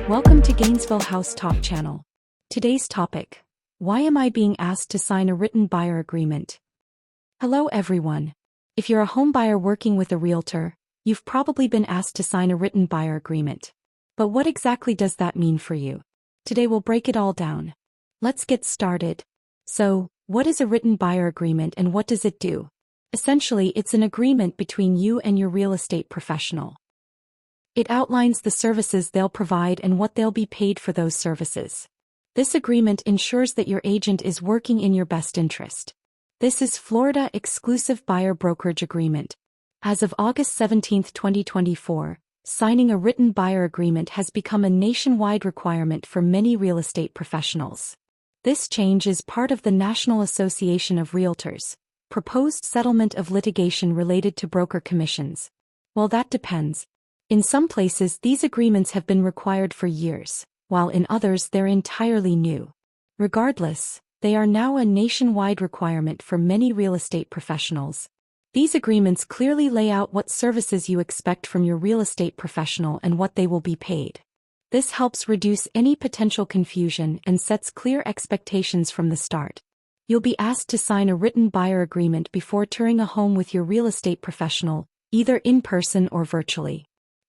Welcome to Gainesville House Talk channel. Today's topic: why am I being asked to sign a written buyer agreement? Hello everyone. If you're a home buyer working with a realtor, you've probably been asked to sign a written buyer agreement. But what exactly does that mean for you? Today we'll break it all down. Let's get started. So, what is a written buyer agreement and what does it do? Essentially, it's an agreement between you and your real estate professional. It outlines the services they'll provide and what they'll be paid for those services. This agreement ensures that your agent is working in your best interest. This is Florida Exclusive Buyer Brokerage Agreement. As of August 17, 2024, signing a written buyer agreement has become a nationwide requirement for many real estate professionals. This change is part of the National Association of Realtors' proposed settlement of litigation related to broker commissions. Well, that depends. In some places, these agreements have been required for years, while in others they're entirely new. Regardless, they are now a nationwide requirement for many real estate professionals. These agreements clearly lay out what services you expect from your real estate professional and what they will be paid. This helps reduce any potential confusion and sets clear expectations from the start. You'll be asked to sign a written buyer agreement before touring a home with your real estate professional, either in person or virtually.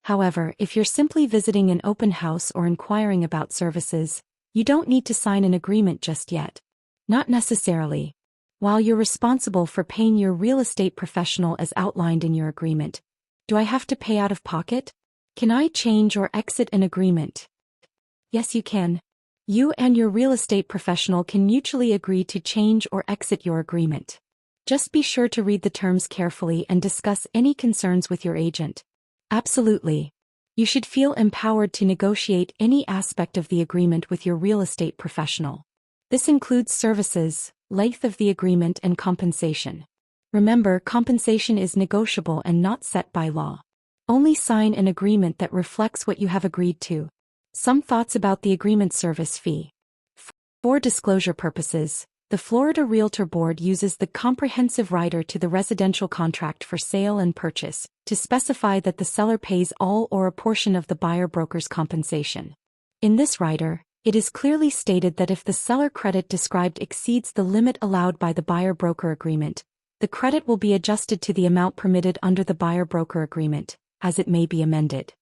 However, if you're simply visiting an open house or inquiring about services, you don't need to sign an agreement just yet. Not necessarily. While you're responsible for paying your real estate professional as outlined in your agreement, do I have to pay out of pocket? Can I change or exit an agreement? Yes, you can. You and your real estate professional can mutually agree to change or exit your agreement. Just be sure to read the terms carefully and discuss any concerns with your agent. Absolutely. You should feel empowered to negotiate any aspect of the agreement with your real estate professional. This includes services, length of the agreement, and compensation. Remember, compensation is negotiable and not set by law. Only sign an agreement that reflects what you have agreed to. Some thoughts about the agreement service fee. For disclosure purposes, the Florida Realtor Board uses the comprehensive rider to the residential contract for sale and purchase to specify that the seller pays all or a portion of the buyer broker's compensation. In this rider, it is clearly stated that if the seller credit described exceeds the limit allowed by the buyer broker agreement, the credit will be adjusted to the amount permitted under the buyer broker agreement, as it may be amended.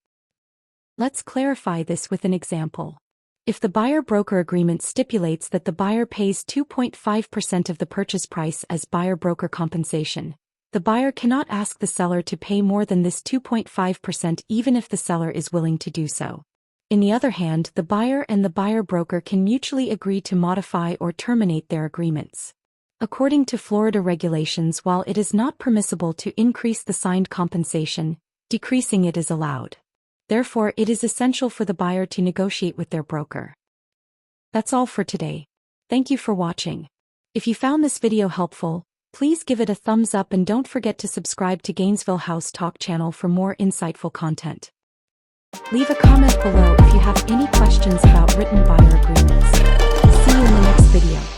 Let's clarify this with an example. If the buyer-broker agreement stipulates that the buyer pays 2.5% of the purchase price as buyer-broker compensation, the buyer cannot ask the seller to pay more than this 2.5% even if the seller is willing to do so. On the other hand, the buyer and the buyer-broker can mutually agree to modify or terminate their agreements. According to Florida regulations, while it is not permissible to increase the signed compensation, decreasing it is allowed. Therefore, it is essential for the buyer to negotiate with their broker. That's all for today. Thank you for watching. If you found this video helpful, please give it a thumbs up and don't forget to subscribe to Gainesville House Talk channel for more insightful content. Leave a comment below if you have any questions about written buyer agreements. See you in the next video.